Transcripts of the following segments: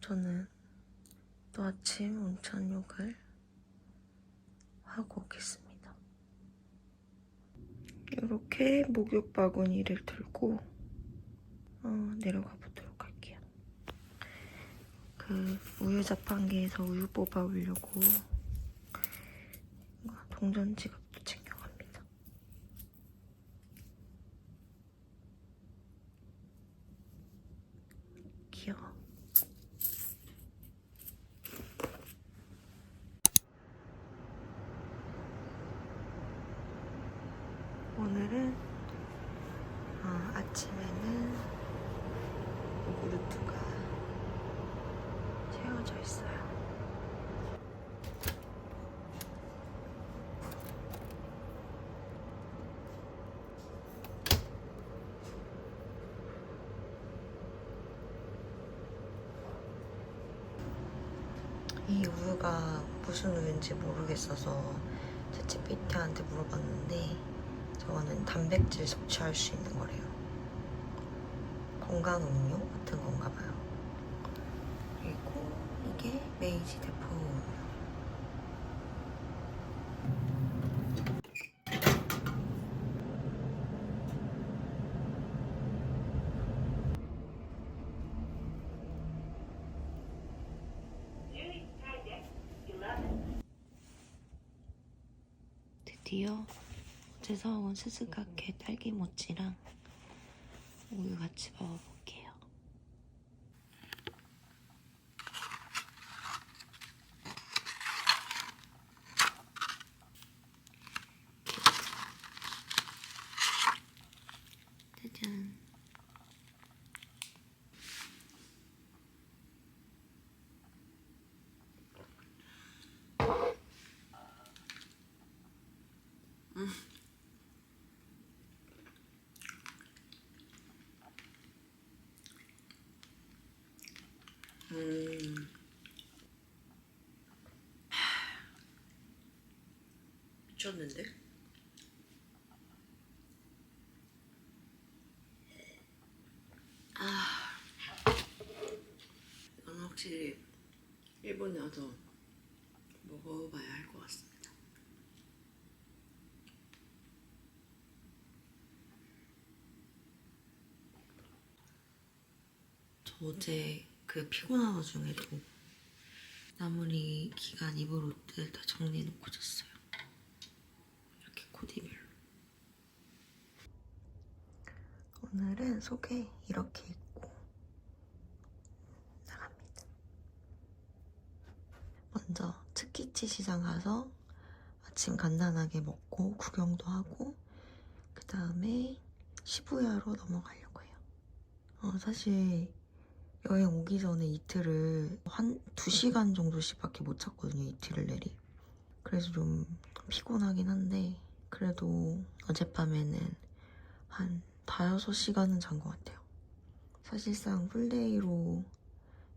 저는 또 아침 온천욕을 하고 오겠습니다. 이렇게 목욕 바구니를 들고 내려가 보도록 할게요. 그 우유 자판기에서 우유 뽑아 오려고 동전 지갑도 챙겨갑니다. 귀여워. 오늘은 아침에는 요구르트가 채워져 있어요. 이 우유가 무슨 우유인지 모르겠어서 챗GPT한테 물어봤는데 저거는 단백질 섭취할 수 있는 거래요. 건강 음료 같은 건가 봐요. 그리고 이게 메이지 대포 우유. 드디어 어제 사온 스즈카케 딸기 모찌랑 우유 같이 먹어볼게요. 짜잔. 미쳤는데? 이건 확실히 일본에 와서 먹어봐야 할 것 같습니다. 저 어제 그 피곤한 와중에도 나무리 기간 입을 옷들 다 정리해놓고 잤어요. 이렇게 코디별로. 오늘은 속에 이렇게 입고 나갑니다. 먼저 츠키치 시장 가서 아침 간단하게 먹고 구경도 하고 그 다음에 시부야로 넘어가려고 해요. 사실 여행 오기 전에 이틀을 한 2시간 정도씩밖에 못 잤거든요. 이틀을 내리. 그래서 좀 피곤하긴 한데 그래도 어젯밤에는 한 5-6시간은 잔 것 같아요. 사실상 풀데이로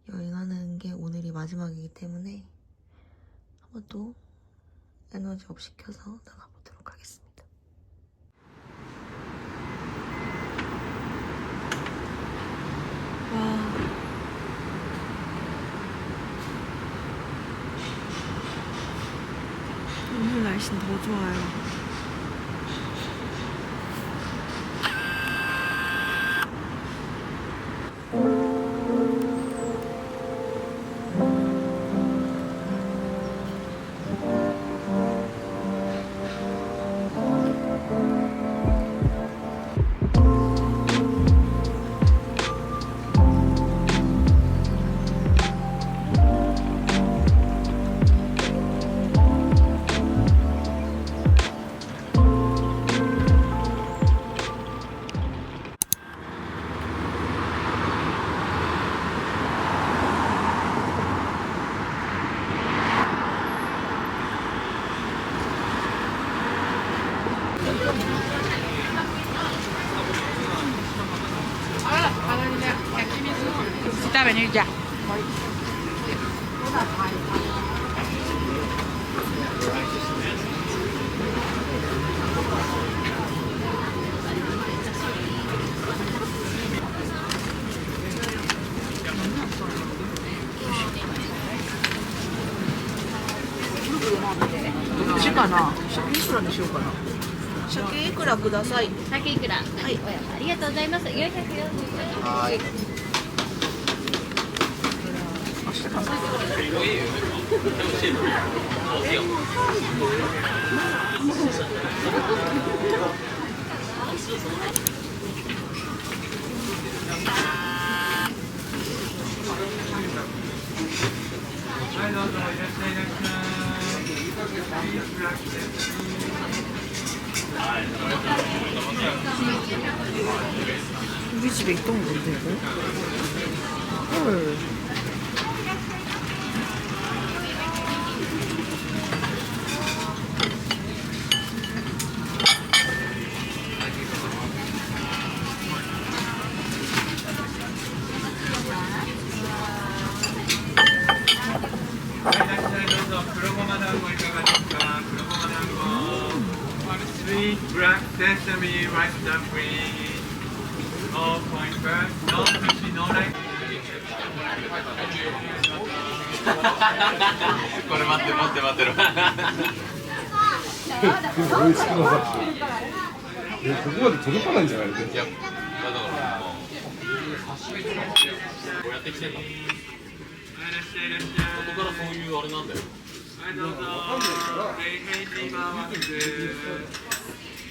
여행하는 게 오늘이 마지막이기 때문에 한번 또 에너지업 시켜서 나가보도록 하겠습니다. 와. 오늘 날씨는 더 좋아요. Está a venir ya. どっちかな。鮭いくらにしようかな。鮭いくらください。鮭いくら。はい。ありがとうございます。440円。はい。明日考はい、どうぞいらっしゃいいらっしゃ우리 집에 있던 건데 이거? 헐. Sweet black sesame rice dumpling. No point first, no fishy, no rice. これ待って待って待ってる。美味しくなさってここまで届かないんじゃないですか。いや、だからもうこうやってきてんだもん。外からそういうあれなんだよ。はい、どうぞ。ヘイヘイジーマーワンズ。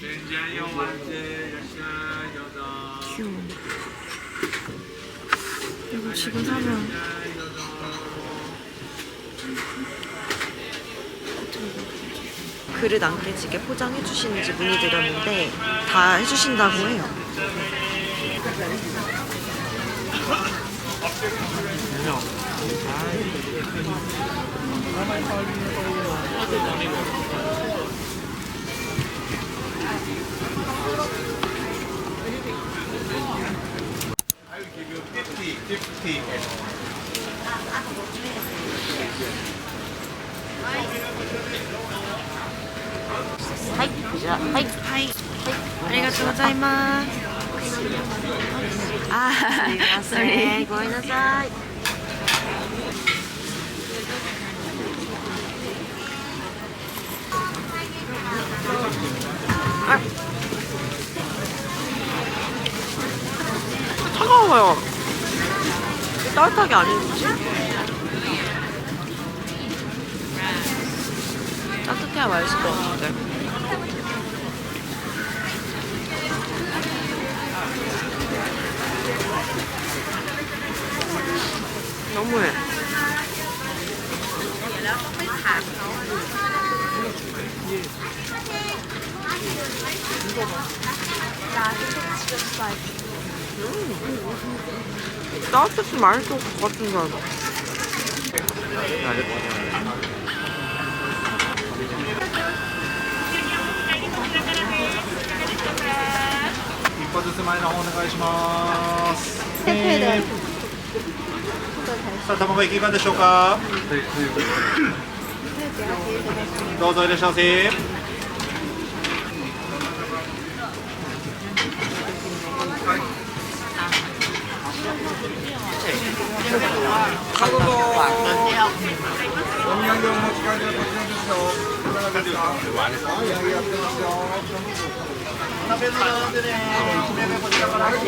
レンジャー4ワンズ。いらっしゃい、どうぞ。 귀여워. 이거 지금 사면 그릇 안 깨지게 포장해 주시는지 문의드렸는데 다 해주신다고 해요. I will give you 50. はい、こちら。はい。はい、ありがとうございます。あー、すいません、ごめんなさい。차가워요. 따뜻하게 안 해주지? 따뜻해야 맛있을 것 같은데. 너무해. 따뜻해서 맛있을 것 같은 줄 알아. 자,卵いかがでしょうか。どうぞいらっしゃいませ。お土産をお持ち帰りはこちらですよ。いかがですか。お土産やってますよ。食べ物なんでね、締め目こちらからどうぞ。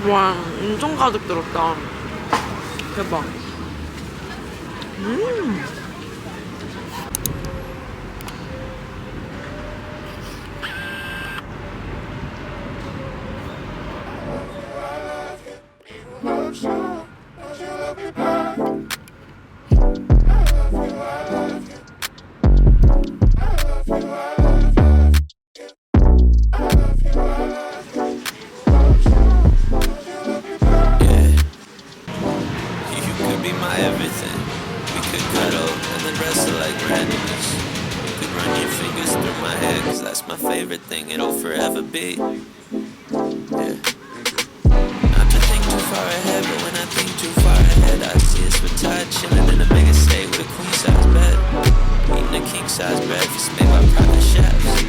와, 엄청 가득 들었다. 대박. Love song, I should love you back. favorite thing, it'll forever be. Yeah. Not to think too far ahead, but when I think too far ahead, I see us retired, chilling in a big estate with a queen size bed, eating a king size breakfast made by private chefs.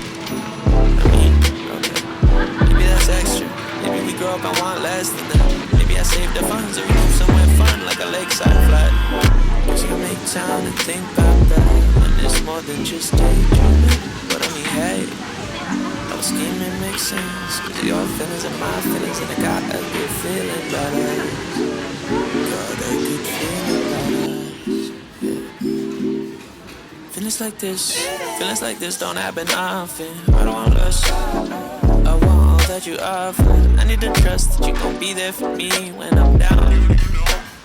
I mean, okay, maybe that's extra. Maybe we grow up and want less than that. Maybe I save the funds or we move somewhere fun like a lakeside flat. Cause you make time to think about that when it's more than just daydreaming. But I mean, hey, our scheming makes sense. Cause your feelings are my feelings, and I got a good feeling about us. Got a good feeling about us. Yeah. Feelings like this don't happen often. I don't want less. I want all that you offer. I need to trust that you gon' be there for me when I'm down.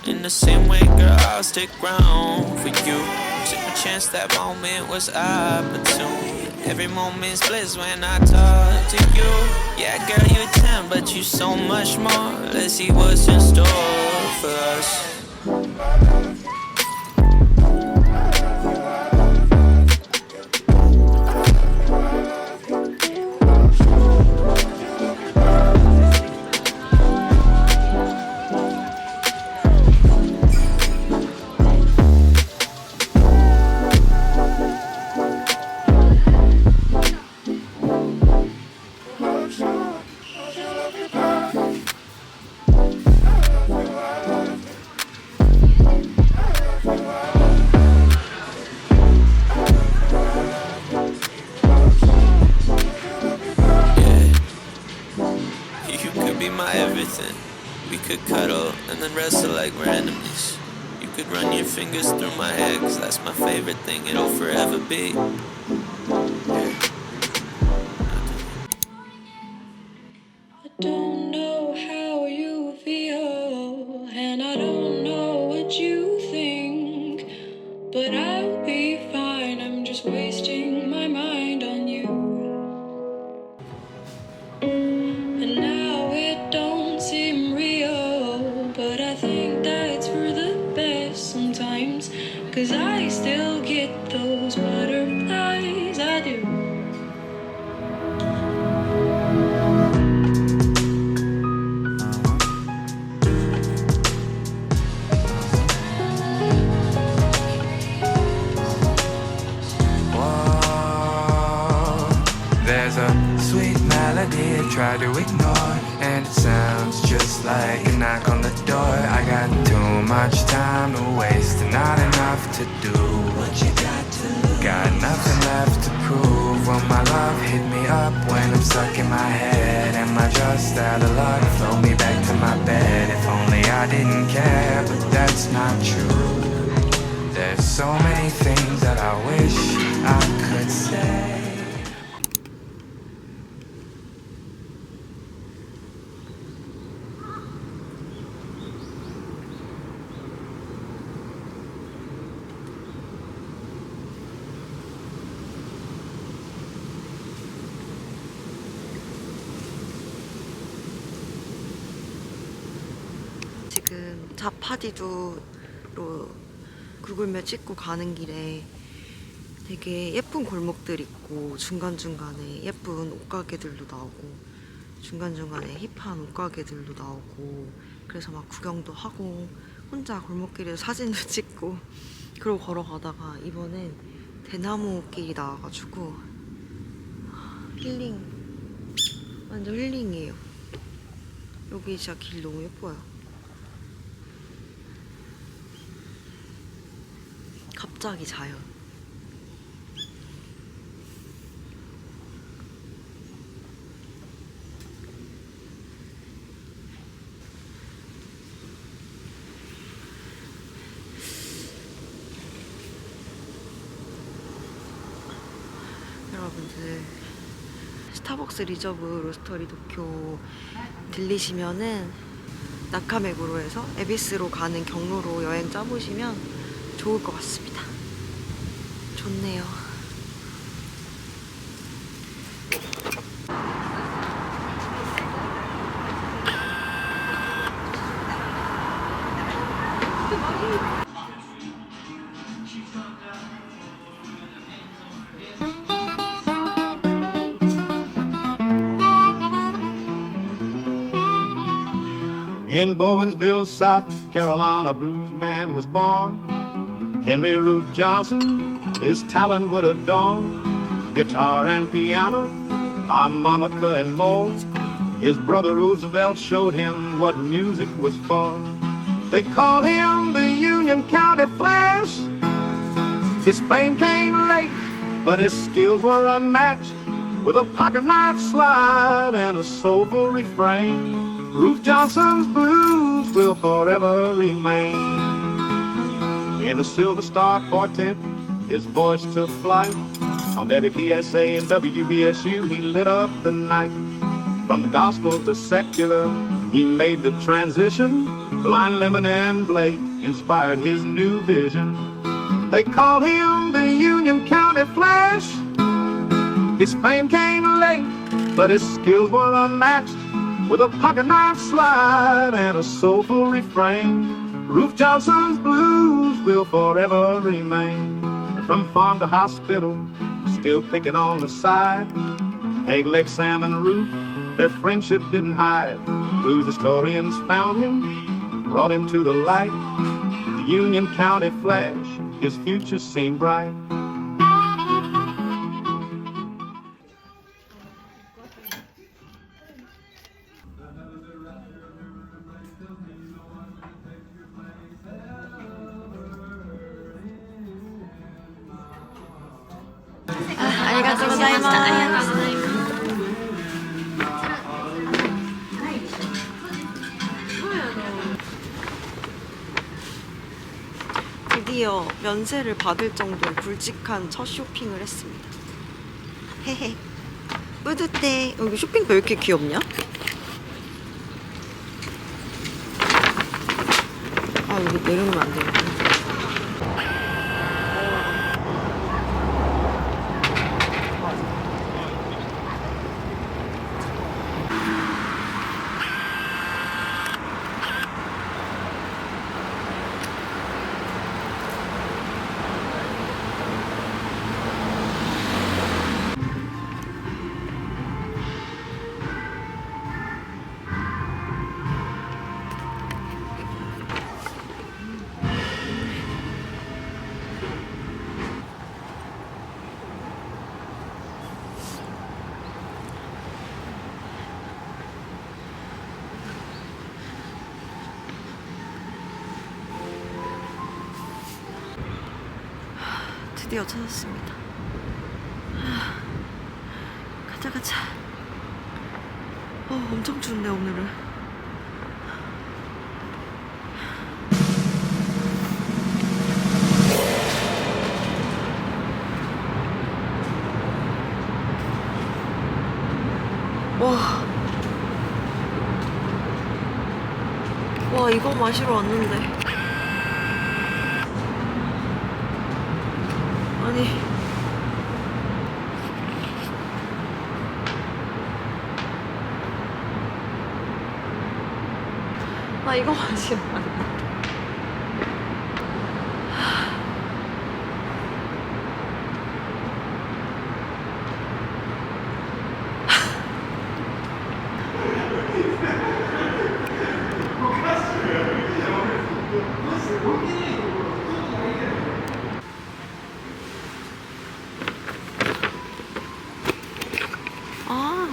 In the same way, girl, I'll stick around for you. Took a chance, that moment was opportune. Every moment's bliss when I talk to you. Yeah, girl, you're 10, but you so much more. Let's see what's in store for us. We could cuddle and then wrestle like we're enemies. You could run your fingers through my hair, cause that's my favorite thing, it'll forever be. I don't know how you feel, and I don't know what you think, but I'll be fine, I'm just wasting my mind on you. And now it don't seem real, but I think that's for the best sometimes, cause I still get those butterflies, I do. There's a sweet melody I try to ignore, and it sounds just like a knock on the door. I got too much time to waste and not enough to do. What you got to lose? Got nothing left to prove. Will my love hit me up when I'm stuck in my head? Am I just out of luck? Flow me back to my bed. If only I didn't care, but that's not true. There's so many things that I wish I could say. 지금 자파디두로 구글맵 찍고 가는 길에 되게 예쁜 골목들 있고 중간중간에 예쁜 옷가게들도 나오고 중간중간에 힙한 옷가게들도 나오고 그래서 막 구경도 하고 혼자 골목길에서 사진도 찍고 그러고 걸어가다가 이번엔 대나무길이 나와가지고 힐링, 완전 힐링이에요. 여기 진짜 길 너무 예뻐요. 갑자기 자연. 여러분들 스타벅스 리저브 로스터리 도쿄 들리시면은 나카메구로에서 에비스로 가는 경로로 여행 짜보시면 좋을 것 같습니다. 좋네요. In Bowensville, South Carolina, blues man was born. Henry Ruth Johnson, his talent would adorn guitar and piano, harmonica and more. His brother Roosevelt showed him what music was for. They called him the Union County Flash. His fame came late, but his skills were unmatched. With a pocket knife slide and a soulful refrain, Ruth Johnson's blues will forever remain. In the Silver Star Quartet, his voice took flight. On WPSA and WBSU, he lit up the night. From the gospel to secular, he made the transition. Blind Lemon and Blake inspired his new vision. They called him the Union County Flash. His fame came late, but his skills were unmatched. With a pocket knife slide and a soulful refrain, Ruth Johnson's blues will forever remain. From farm to hospital, still picking on the side. Egg Leg Sam and Ruth, their friendship didn't hide. Blues historians found him, brought him to the light. The Union County Flash, his future seemed bright. 드디어 면세를 받을 정도의 굵직한 첫 쇼핑을 했습니다. 헤헤. 뿌듯해. 여기 쇼핑백 왜 이렇게 귀엽냐? 아, 여기 내려놓으면 안 되겠다. 드디어 찾았습니다. 가자 가자. 엄청 추운데 오늘은. 와 이거 마시러 왔는데. 아니 나 이거 마시러 왔는데.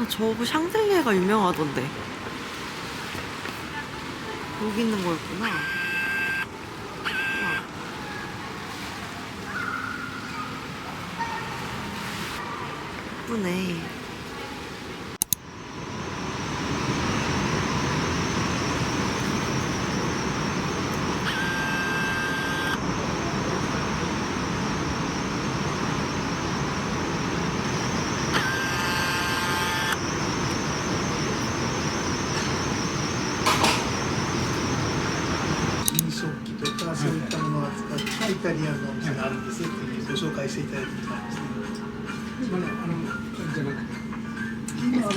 저거 샹들리에가 유명하던데. 여기 있는 거였구나. 예쁘네.そういったものを扱ったイタリアンのお店があるんですっていうご紹介していただいてみたんですね。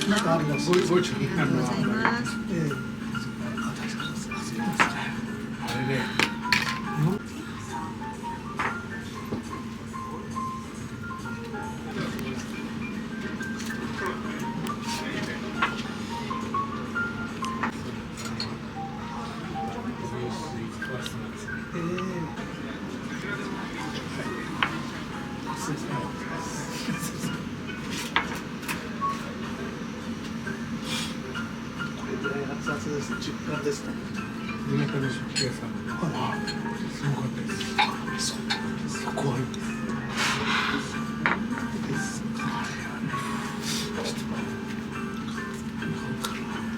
なんかあります。ありがとうございます。あれね。何ですか。田舎の食器屋さん。すごかったです。そこはいいです。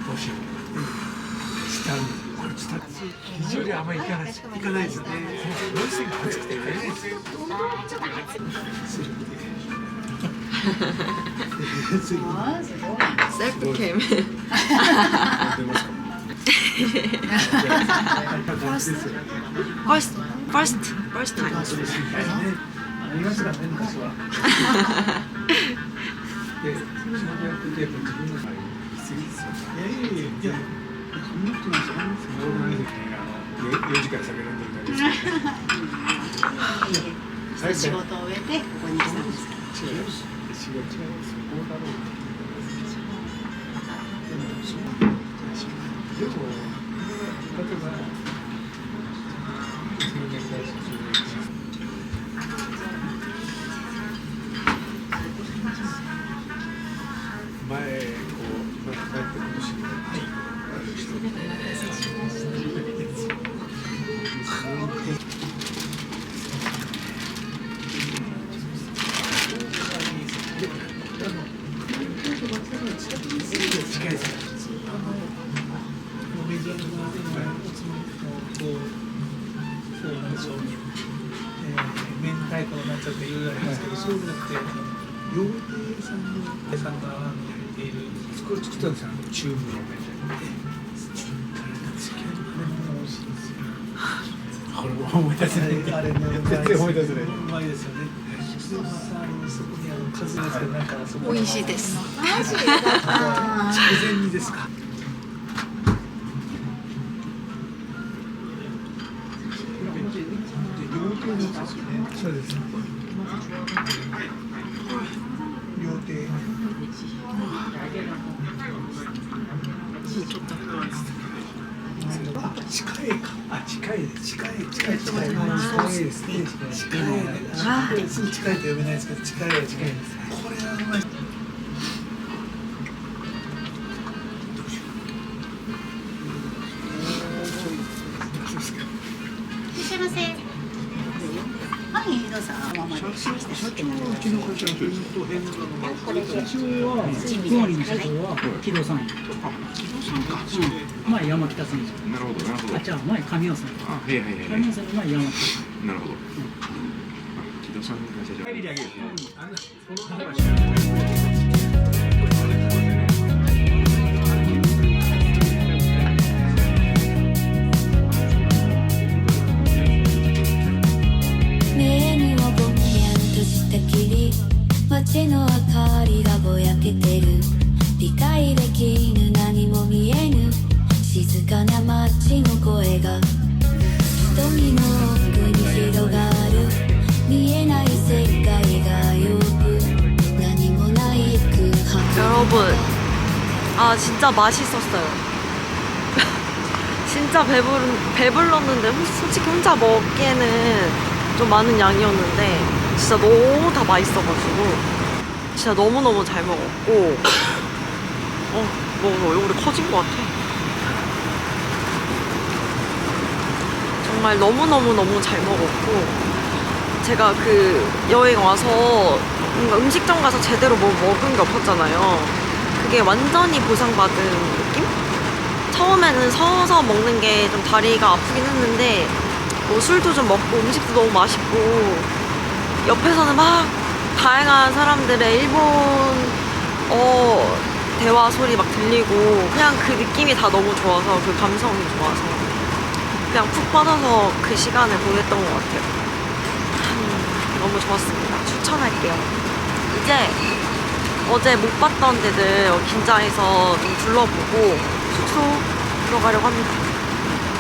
どうしよう。下にこれ下非常にあんまり行かないですよね。どうしても暑くて入れないですよ。셀프캠出ますか。first time. ありましたね昔は。で、仕事やってて、やっぱ自分の場合、きついですよ。いやそんなことないですよ。僕の時に4時間酒飲んでるだけです。仕事を終えてここに来たんですか。違います。仕事違います。そこだろう。でも、例えば、数年から卒業し前、こう、帰って今年に、近いです。メジャーな明太子になっちゃっていろいろありますけど、そうじゃなくて料理さんのさんがやっている作ったんですよ、チューブの麺で。美味しいですよ。これも思い出せない。あれね、全然思い出せない。うまいですよね。でまたそこに数ですけどなんかそこ美味しいです。筑前煮ですか。そうです。料亭。近いか。近いですね。近い。すぐ近いと呼べないですけど、近いです。これはうまい。いらっしゃいませ。はい、どうぞ。ままで。社長はうちの会社の人と変動のこれで。社長は、ふわりの社長は、木戸さん。前、山北さんですよ。なるほど、なるほど。あ、じゃあ、前、神尾さん。はいはいはいはい。神尾さんの前、山北さん。なるほど。木戸さんが社長。目にはぼんやりとした霧、街の明かりがぼやけてる。理解できぬ何も見えぬ静かな街の声が瞳の奥に広がる。見えない世界がよく何もない空白。 여러분, 아 진짜 맛있었어요. 진짜 배불렀는데 솔직히 혼자 먹기에는 좀 많은 양이었는데 진짜 너무 다 맛있어가지고 진짜 너무너무 잘 먹었고 뭐 얼굴이 커진 것 같아. 정말 너무너무 잘 먹었고 제가 그 여행 와서 뭔가 음식점 가서 제대로 뭐 먹은 게 없었잖아요. 그게 완전히 보상받은 느낌? 처음에는 서서 먹는 게 좀 다리가 아프긴 했는데 뭐 술도 좀 먹고 음식도 너무 맛있고 옆에서는 막 다양한 사람들의 일본 대화 소리 막 들리고 그냥 그 느낌이 다 너무 좋아서 그 감성이 좋아서 그냥 푹 빠져서 그 시간을 보냈던 것 같아요. 너무 좋았습니다. 추천할게요. 이제 어제 못 봤던 데들 긴자에서 좀 둘러보고 숙소 들어가려고 합니다.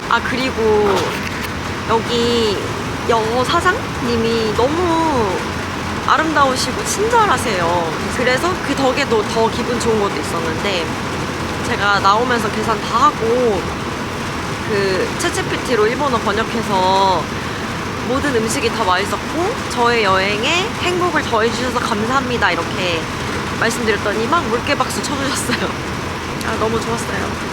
아 그리고 여기 여사장님이 너무 아름다우시고 친절하세요. 그래서 그 덕에도 더 기분 좋은 것도 있었는데 제가 나오면서 계산 다 하고 그 챗GPT로 일본어 번역해서 모든 음식이 다 맛있었고 저의 여행에 행복을 더해주셔서 감사합니다 이렇게 말씀드렸더니 막 물개박수 쳐주셨어요. 아 너무 좋았어요.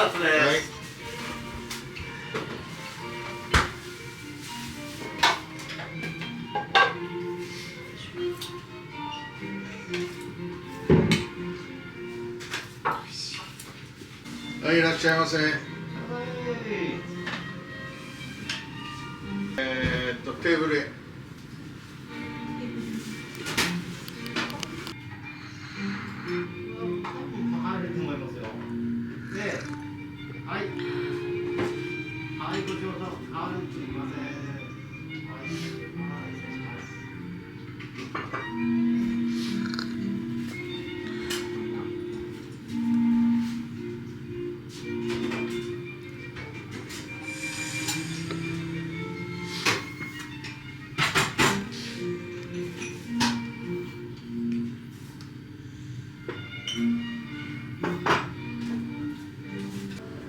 2つです。はい、いらっしゃいませ。テーブルへ。あると思いますよ。で、はい。はい、ごちそうさま。あるすみません。はい。失礼します。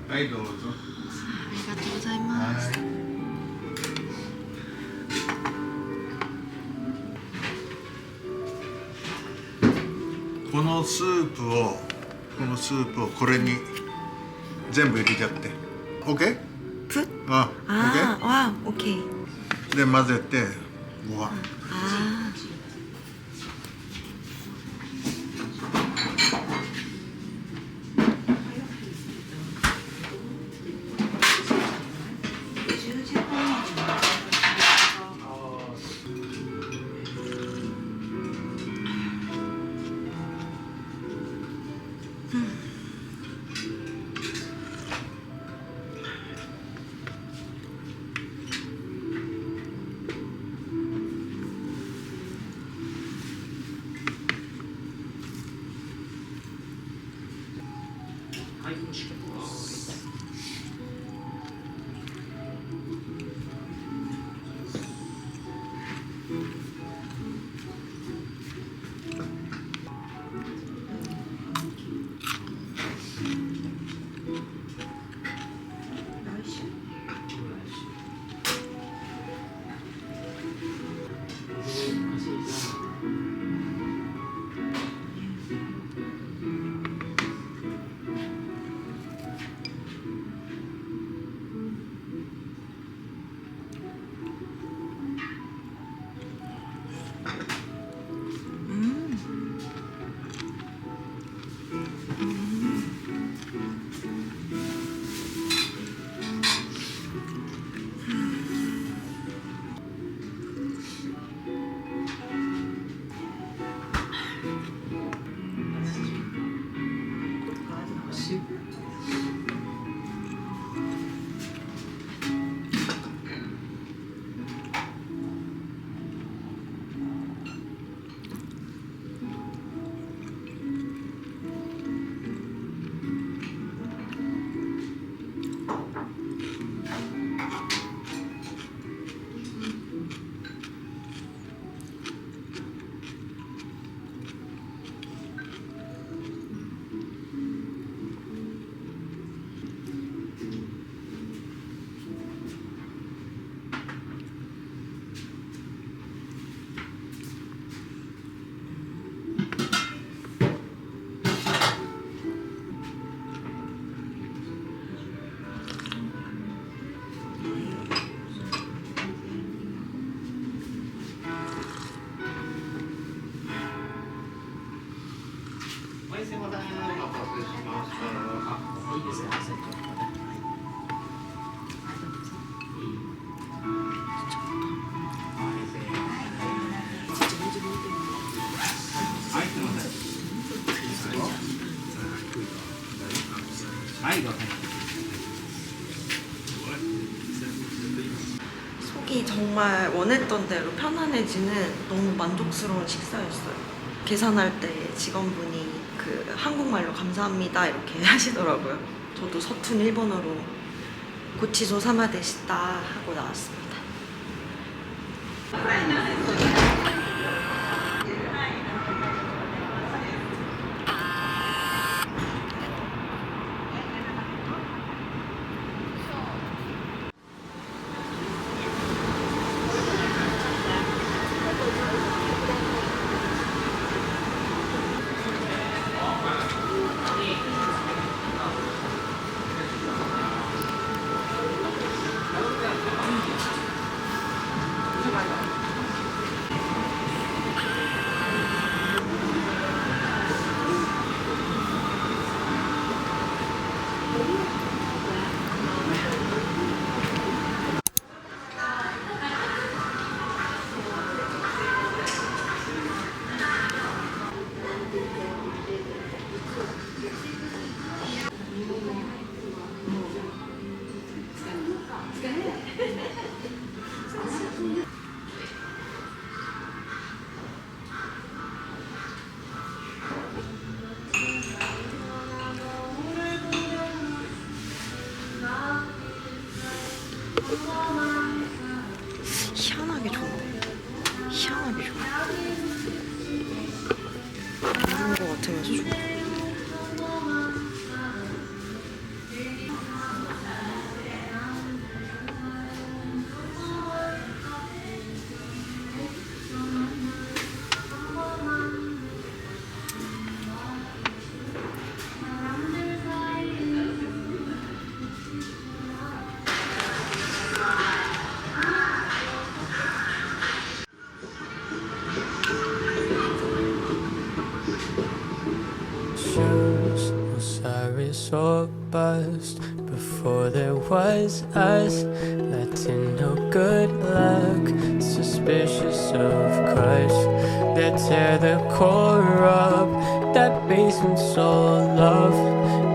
はい、どうぞ。ありがとうございます。このスープをこれに全部入れちゃって。OK？ プ？あ、あー、わー、OK。で混ぜてご飯。あ속이 정말 원했던 대로 편안해지는 너무 만족스러운 식사였어요. 계산할 때 직원분이 그 한국말로 감사합니다 이렇게 하시더라고요. 저도 서툰 일본어로 고치소 사마 데시다 하고 나왔습니다. or bust. Before there was us, Latino good luck, suspicious of crush. They tear the core up, that basement's all love.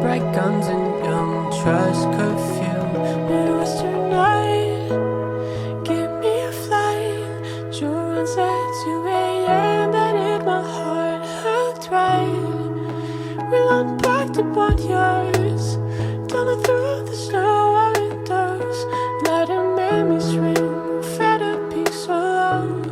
Bright guns and young trust, curfew and western night. Give me a flight, Jordan's at 2 a.m. That hit my heart, hooked right. We'll unpack the barnyards, down and through the snow windows. Let him make me swing, fed a piece alone.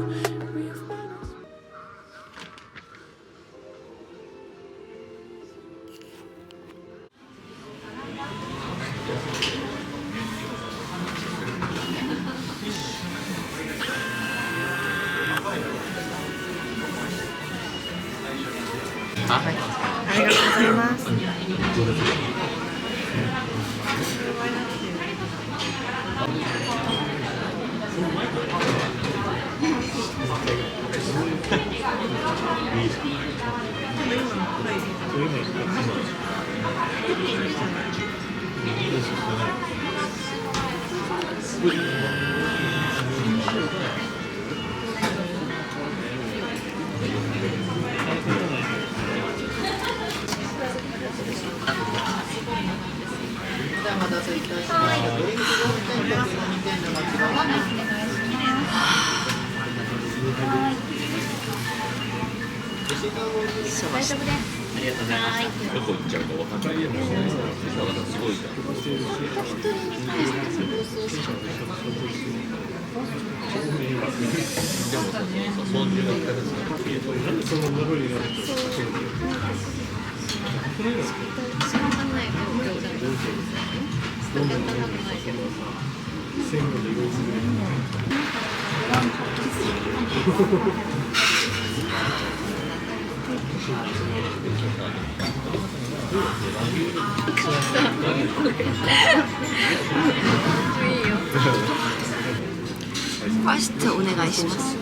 파스트 오네가이시마스.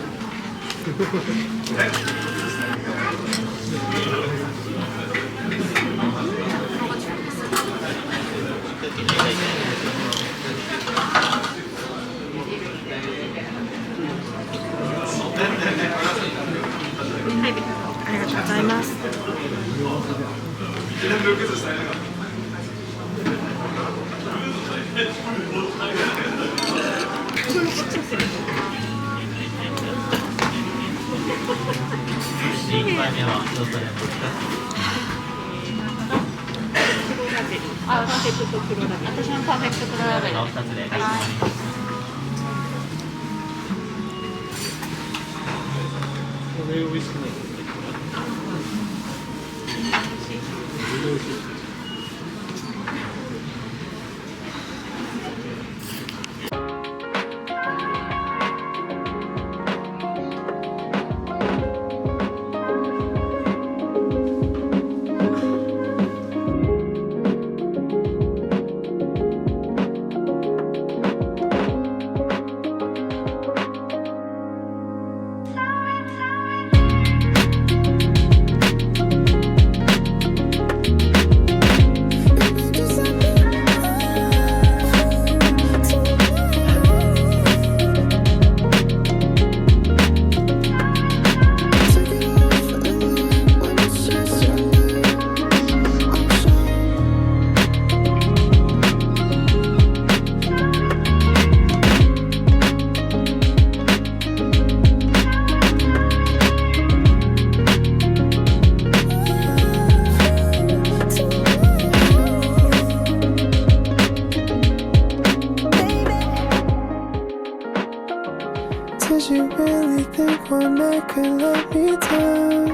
Did you really think one night could let me down?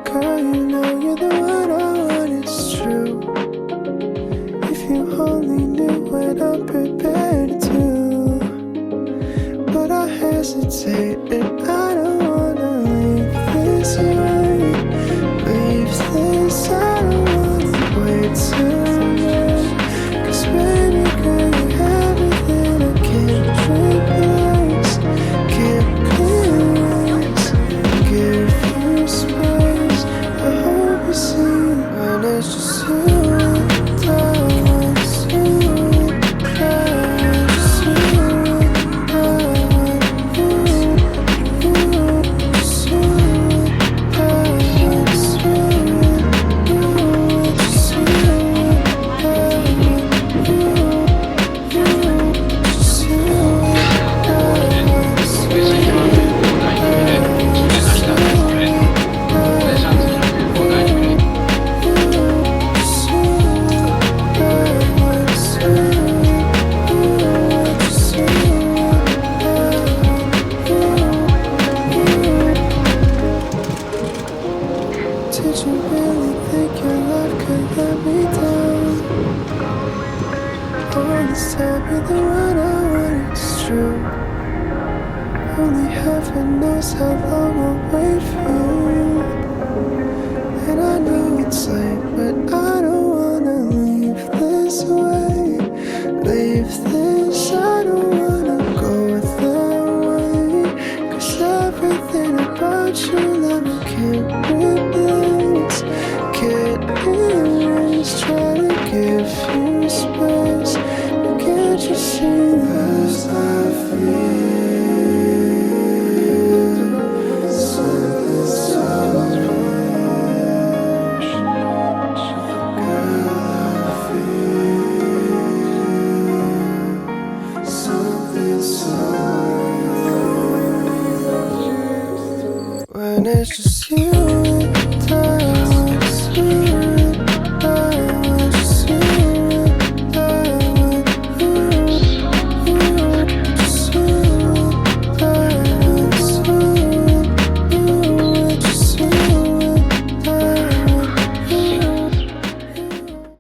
Girl, you know you're the one I want, it's true. If you only knew what I'm prepared to do. But I hesitate and I don't wanna leave this way. Leave this, I don't wanna wait too long. 'Cause baby girl, you have everything I can't replace. Can't please give you space. I hope you see when it's just you and I. It's you and I. It's you and I. It's you and I. It's you Did you really think your love could let me down? All this time you're the one I wanted, it's true. Only heaven knows how long I'll wait for